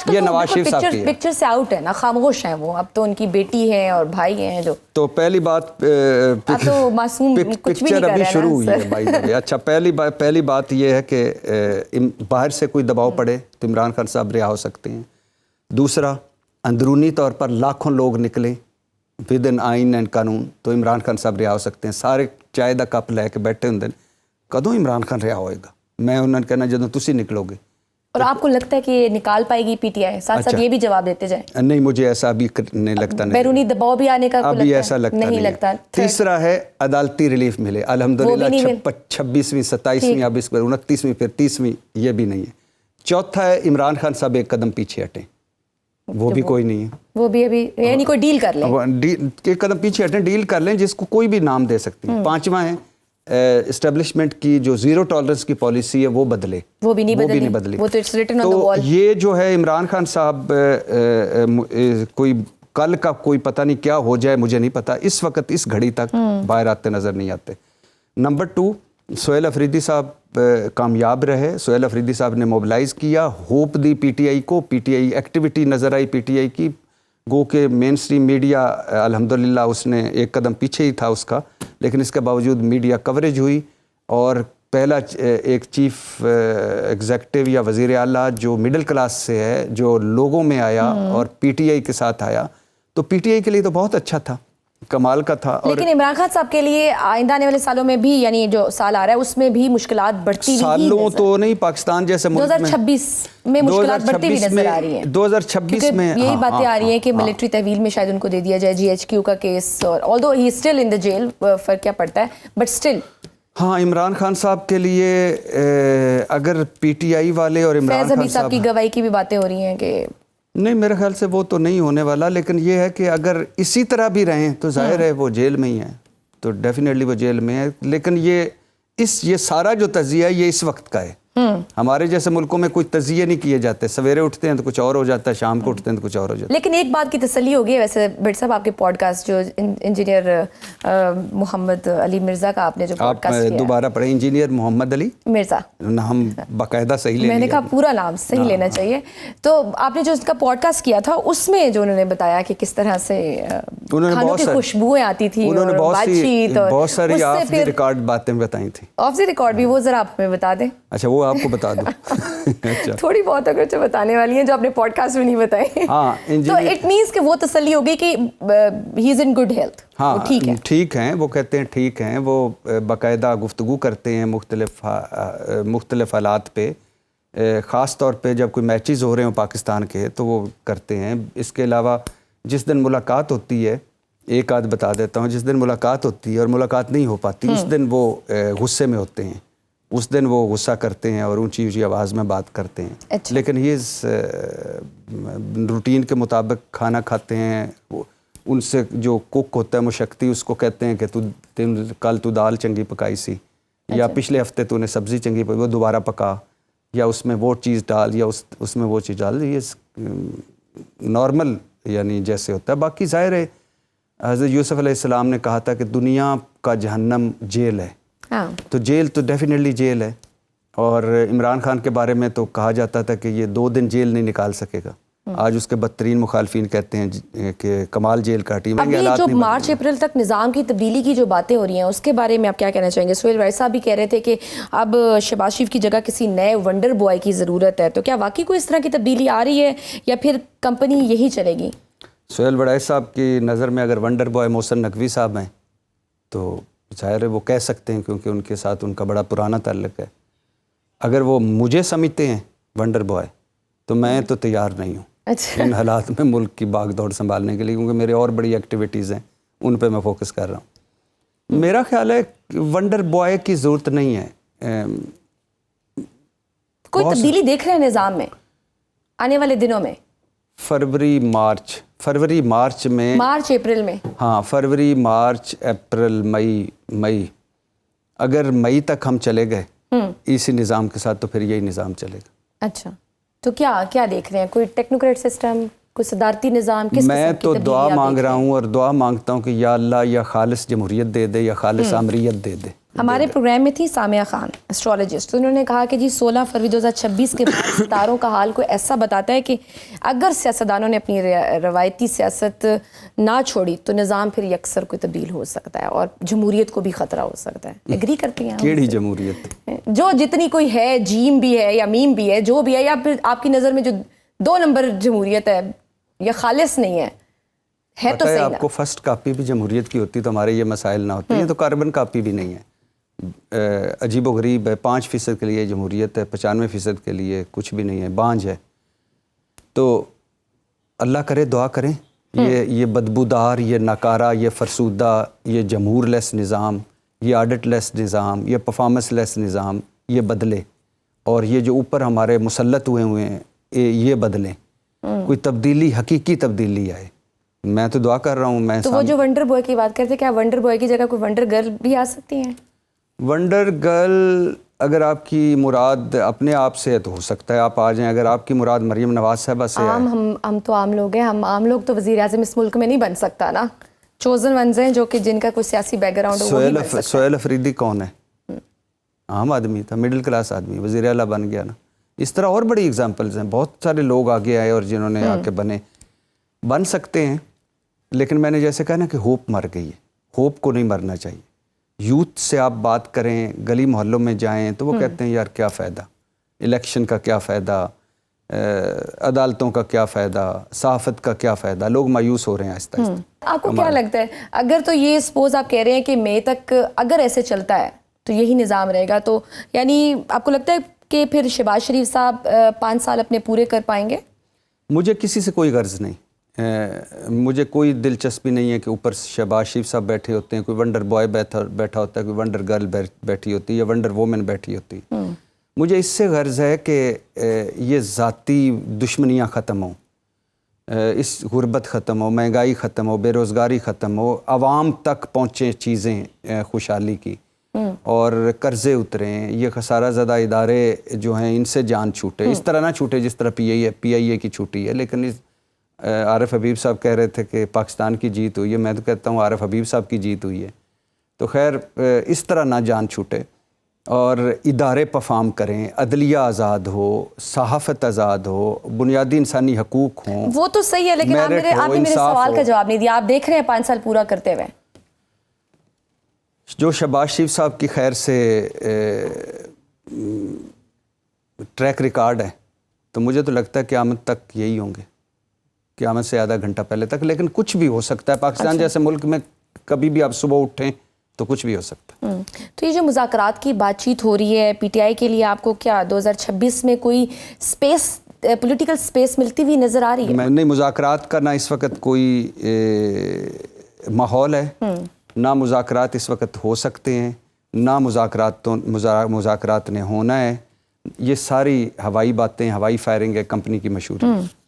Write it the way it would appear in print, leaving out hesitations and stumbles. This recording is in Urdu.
یہ نواز شریف صاحب کی پکچر سے آؤٹ ہے نا, خاموش ہیں وہ, اب تو ان کی بیٹی ہے اور بھائی ہیں جو. تو پہلی بات تو معصوم کچھ بھی نہیں کر رہے ہیں. ابھی شروع ہوئی ہے بھائی. اچھا پہلی بات یہ ہے کہ باہر سے کوئی دباؤ پڑے تو عمران خان صاحب رہا ہو سکتے ہیں. دوسرا, اندرونی طور پر لاکھوں لوگ نکلیں ود ان آئین اینڈ قانون تو عمران خان صاحب رہا ہو سکتے ہیں. سارے چائے دا کپ لے کے بیٹھے ہوں کدوں عمران خان رہا ہوئے گا. میں انہوں نے کہنا جدوں تسی نکلو گے. اور آپ کو لگتا ہے کہ یہ نکال پائے گی پی ٹی آئی؟ ساتھ ساتھ یہ بھی جواب دیتے جائیں. نہیں, مجھے ایسا ابھی نہیں لگتا. بیرونی دباؤ بھی آنے کا ابھی ایسا نہیں لگتا. تیسرا ہے عدالتی ریلیف ملے الحمدللہ. 26ویں 27ویں اب اس پر 29ویں پھر 30ویں یہ بھی نہیں ہے. چوتھا ہے عمران خان صاحب ایک قدم پیچھے ہٹیں, وہ بھی کوئی نہیں ہے. وہ بھی ابھی یعنی کوئی ڈیل کر لیں, ایک قدم پیچھے ہٹیں, ڈیل کر لیں جس کو کوئی بھی نام دے سکتی ہیں. پانچواں ہے اسٹیبلشمنٹ کی جو زیرو ٹالرنس کی پالیسی ہے وہ بدلے. وہ بھی نہیں بدلی. تو یہ جو ہے عمران خان صاحب کوئی کل کا کوئی پتہ نہیں کیا ہو جائے, مجھے نہیں پتا. اس وقت اس گھڑی تک باہر آتے نظر نہیں آتے. نمبر 2, سہیل افریدی صاحب کامیاب رہے. سہیل افریدی صاحب نے موبلائز کیا, hope the P T I کو. پی ٹی آئی ایکٹیویٹی نظر آئی پی ٹی آئی کی, گو کہ مین اسٹریم میڈیا الحمدللہ اس نے ایک قدم پیچھے ہی تھا اس کا, لیکن اس کے باوجود میڈیا کوریج ہوئی. اور پہلا ایک چیف ایگزیکٹو یا وزیر اعلیٰ جو مڈل کلاس سے ہے, جو لوگوں میں آیا اور پی ٹی آئی کے ساتھ آیا, تو پی ٹی آئی کے لیے تو بہت اچھا تھا, کمال کا تھا. لیکن عمران خان صاحب کے لیے آئندہ آنے والے سالوں میں بھی, یعنی جو سال آ رہا ہے اس میں بھی مشکلات بڑھتی ہوئی سالوں تو نہیں, پاکستان جیسے ملک میں 2026 میں مشکلات بڑھتی ہوئی نظر آ رہی ہیں. 2026 میں یہی باتیں آ رہی ہیں کہ ملٹری تحویل میں شاید ان کو دے دیا جائے جی ایچ کیو کا کیس, اور although he is still in the jail, فرق کیا پڑتا ہے, بٹ اسٹل. ہاں, عمران خان صاحب کے لیے اگر پی ٹی آئی والے اور عمران خان صاحب کی گواہی کی بھی باتیں ہو رہی ہیں کہ نہیں, میرے خیال سے وہ تو نہیں ہونے والا. لیکن یہ ہے کہ اگر اسی طرح بھی رہیں تو ظاہر ہے وہ جیل میں ہی ہیں, تو ڈیفینیٹلی وہ جیل میں ہے. لیکن یہ سارا جو تجزیہ ہے یہ اس وقت کا ہے. ہمارے جیسے ملکوں میں کوئی تجزیے نہیں کیے جاتے, سویرے اٹھتے ہیں تو کچھ اور ہو جاتا ہے, شام کو اٹھتے ہیں تو کچھ اور ہو جاتا ہے. لیکن ایک بات کی تسلی ہوگی ویسے بٹ صاحب, آپ کے پوڈ کاسٹ جو انجینئر محمد علی مرزا کا آپ نے جو پوڈ کاسٹ کیا, آپ دوبارہ پڑھیں, انجینئر محمد علی مرزا, ہم باقاعدہ صحیح لیں, میں نے کہا پورا نام صحیح لینا چاہیے. تو آپ نے جو اس کا پوڈ کاسٹ کیا تھا اس میں جو انہوں نے بتایا کہ کس طرح سے کھانوں کی خوشبوئیں آتی تھی, انہوں نے بہت ساری آف دی ریکارڈ باتیں بتائی تھیں. آف دی ریکارڈ بھی وہ ذرا آپ ہمیں بتا دیں. اچھا, وہ آپ کو بتا دوں. تھوڑی بہت اگر جو بتانے والی ہیں جو آپ نے پوڈ کاسٹ میں نہیں بتائیں. ہاں, تو اٹ مینس کہ وہ تسلی ہوگی کہ ہی از ان گڈ ہیلتھ. ہاں, ٹھیک ہیں, وہ کہتے ہیں ٹھیک ہیں. وہ باقاعدہ گفتگو کرتے ہیں مختلف حالات پہ, خاص طور پہ جب کوئی میچز ہو رہے ہوں پاکستان کے تو وہ کرتے ہیں. اس کے علاوہ جس دن ملاقات ہوتی ہے, ایک آدھ بتا دیتا ہوں, جس دن ملاقات ہوتی ہے اور ملاقات نہیں ہو پاتی اس دن وہ غصے میں ہوتے ہیں, اس دن وہ غصہ کرتے ہیں اور اونچی اونچی آواز میں بات کرتے ہیں. لیکن یہ روٹین کے مطابق کھانا کھاتے ہیں. ان سے جو کوک ہوتا ہے مشکتی, اس کو کہتے ہیں کہ کل تو دال چنگی پکائی سی, یا پچھلے ہفتے تو نے سبزی چنگی پکائی, وہ دوبارہ پکا, یا اس میں وہ چیز ڈال, یا اس میں وہ چیز ڈال. یہ نارمل یعنی جیسے ہوتا ہے. باقی ظاہر ہے حضرت یوسف علیہ السلام نے کہا تھا کہ دنیا کا جہنم جیل ہے, تو جیل تو ڈیفینیٹلی جیل ہے. اور عمران خان کے بارے میں تو کہا جاتا تھا کہ یہ 2 دن جیل نہیں نکال سکے گا. آج اس کے بدترین مخالفین کہتے ہیں کہ کمال جیل کاٹی. ابھی جو مارچ اپریل تک نظام کی تبدیلی کی جو باتیں ہو رہی ہیں اس کے بارے میں آپ کیا کہنا چاہیں گے؟ سہیل وائس صاحب بھی کہہ رہے تھے کہ اب شہباز شریف کی جگہ کسی نئے ونڈر بوائے کی ضرورت ہے, تو کیا واقعی کوئی اس طرح کی تبدیلی آ رہی ہے یا پھر کمپنی یہی چلے گی؟ سہیل وڑائچ صاحب کی نظر میں اگر ونڈر بوائے محسن نقوی صاحب ہیں تو ظاہر ہے وہ کہہ سکتے ہیں, کیونکہ ان کے ساتھ ان کا بڑا پرانا تعلق ہے. اگر وہ مجھے سمجھتے ہیں ونڈر بوائے تو میں تو تیار نہیں ہوں ان حالات میں ملک کی باغ دوڑ سنبھالنے کے لیے, کیونکہ میرے اور بڑی ایکٹیویٹیز ہیں, ان پہ میں فوکس کر رہا ہوں. میرا خیال ہے ونڈر بوائے کی ضرورت نہیں ہے. کوئی تبدیلی دیکھ رہے ہیں نظام میں آنے والے دنوں میں؟ فروری مارچ میں, مارچ اپریل میں, ہاں فروری مارچ اپریل مئی, اگر مئی تک ہم چلے گئے اسی نظام کے ساتھ تو پھر یہی نظام چلے گا. اچھا, تو کیا دیکھ رہے ہیں؟ کوئی ٹیکنوکریٹ سسٹم, کوئی صدارتی نظام, کس میں تو دعا مانگ رہا ہوں اور دعا مانگتا ہوں کہ یا اللہ یا خالص جمہوریت دے دے یا خالص آمریت دے دے. ہمارے پروگرام میں تھی سامیہ خان اسٹرالوجسٹ، تو انہوں نے کہا کہ جی 16 فروری 2026 کے بعد ستاروں کا حال کوئی ایسا بتاتا ہے کہ اگر سیاستدانوں نے اپنی روایتی سیاست نہ چھوڑی تو نظام پھر یکسر کوئی تبدیل ہو سکتا ہے اور جمہوریت کو بھی خطرہ ہو سکتا ہے. ایگری کرتی ہیں؟ کیڑی جمہوریت جو جتنی کوئی ہے، جیم بھی ہے یا میم بھی ہے، جو بھی ہے، یا پھر آپ کی نظر میں جو 2 نمبر جمہوریت ہے یا خالص نہیں ہے تو صحیح آپ کو فرسٹ کاپی بھی جمہوریت کی ہوتی تو ہمارے یہ مسائل نہ ہوتے. یہ تو کاربن کاپی بھی نہیں ہے. عجیب و غریب ہے. 5% کے لیے جمہوریت ہے، 95% کے لیے کچھ بھی نہیں ہے، بانجھ ہے. تو اللہ کرے، دعا کریں یہ بدبودار، یہ ناکارہ، یہ فرسودہ، یہ جمہور لیس نظام، یہ آڈٹ لیس نظام، یہ پرفارمنس لیس نظام یہ بدلے، اور یہ جو اوپر ہمارے مسلط ہوئے ہیں یہ بدلیں. کوئی تبدیلی، حقیقی تبدیلی آئے. میں تو دعا کر رہا ہوں. میں تو وہ جو ونڈر بوائے کی بات کرتے ہیں، کیا ونڈر بوائے کی جگہ کوئی ونڈر گرل بھی آ سکتی ہیں؟ ونڈر گرل اگر آپ کی مراد اپنے آپ سے ہے تو ہو سکتا ہے آپ آ جائیں. اگر آپ کی مراد مریم نواز صاحبہ سے ہے. ہم تو عام لوگ ہیں. ہم عام لوگ تو وزیر اعظم اس ملک میں نہیں بن سکتا نا. چوزن ونز ہیں جو کہ جن کا کوئی سیاسی بیک گراؤنڈ ہو. سہیل افریدی کون ہے؟ عام آدمی تھا، مڈل کلاس آدمی، وزیر اعلیٰ بن گیا نا. اس طرح اور بڑی ایگزامپلز ہیں. بہت سارے لوگ آگے آئے اور جنہوں نے آ کے بن سکتے ہیں. لیکن میں نے جیسے کہا نا کہ ہوپ مر گئی ہے. ہوپ کو نہیں مرنا چاہیے. یوتھ سے آپ بات کریں، گلی محلوں میں جائیں تو وہ کہتے ہیں یار کیا فائدہ، الیکشن کا کیا فائدہ، عدالتوں کا کیا فائدہ، صحافت کا کیا فائدہ. لوگ مایوس ہو رہے ہیں آہستہ آہستہ. آپ کو کیا لگتا ہے اگر تو یہ سپوز آپ کہہ رہے ہیں کہ مئی تک اگر ایسے چلتا ہے تو یہی نظام رہے گا، تو یعنی آپ کو لگتا ہے کہ پھر شہباز شریف صاحب 5 سال اپنے پورے کر پائیں گے؟ مجھے کسی سے کوئی غرض نہیں. مجھے کوئی دلچسپی نہیں ہے کہ اوپر شہباز شریف صاحب بیٹھے ہوتے ہیں، کوئی ونڈر بوائے بیٹھا ہوتا ہے، کوئی ونڈر گرل بیٹھی ہوتی ہے یا ونڈر وومن بیٹھی ہوتی ہے. مجھے اس سے غرض ہے کہ یہ ذاتی دشمنیاں ختم ہوں، اس غربت ختم ہو، مہنگائی ختم ہو، بے روزگاری ختم ہو، عوام تک پہنچیں چیزیں خوشحالی کی، اور قرضے اتریں. یہ خسارہ زدہ ادارے جو ہیں ان سے جان چھوٹے. اس طرح نہ چھوٹے جس طرح پی آئی اے کی چھوٹی ہے. لیکن عارف حبیب صاحب کہہ رہے تھے کہ پاکستان کی جیت ہوئی ہے. میں تو کہتا ہوں عارف حبیب صاحب کی جیت ہوئی ہے. تو خیر اس طرح نہ جان چھوٹے اور ادارے پرفارم کریں، عدلیہ آزاد ہو، صحافت آزاد ہو، بنیادی انسانی حقوق ہوں. وہ تو صحیح ہے، لیکن آپ نے میرے سوال کا جواب نہیں دیا. آپ دیکھ رہے ہیں 5 سال پورا کرتے ہوئے جو شہباز شریف صاحب کی خیر سے ٹریک ریکارڈ ہے، تو مجھے تو لگتا ہے قیامت تک یہی ہوں گے، قیامت سے آدھا گھنٹہ پہلے تک. لیکن کچھ بھی ہو سکتا ہے. پاکستان جیسے ملک میں کبھی بھی آپ صبح اٹھیں تو کچھ بھی ہو سکتا ہے. تو یہ جو مذاکرات کی بات چیت ہو رہی ہے پی ٹی آئی کے لیے، آپ کو کیا 2026 میں کوئی سپیس، پولیٹیکل سپیس ملتی ہوئی نظر آ رہی ہے؟ نہیں، مذاکرات کا نہ اس وقت کوئی ماحول ہے، نہ مذاکرات اس وقت ہو سکتے ہیں، نہ مذاکرات نے ہونا ہے. یہ ساری ہوائی باتیں، ہوائی فائرنگ ہے، کمپنی کی مشہوری.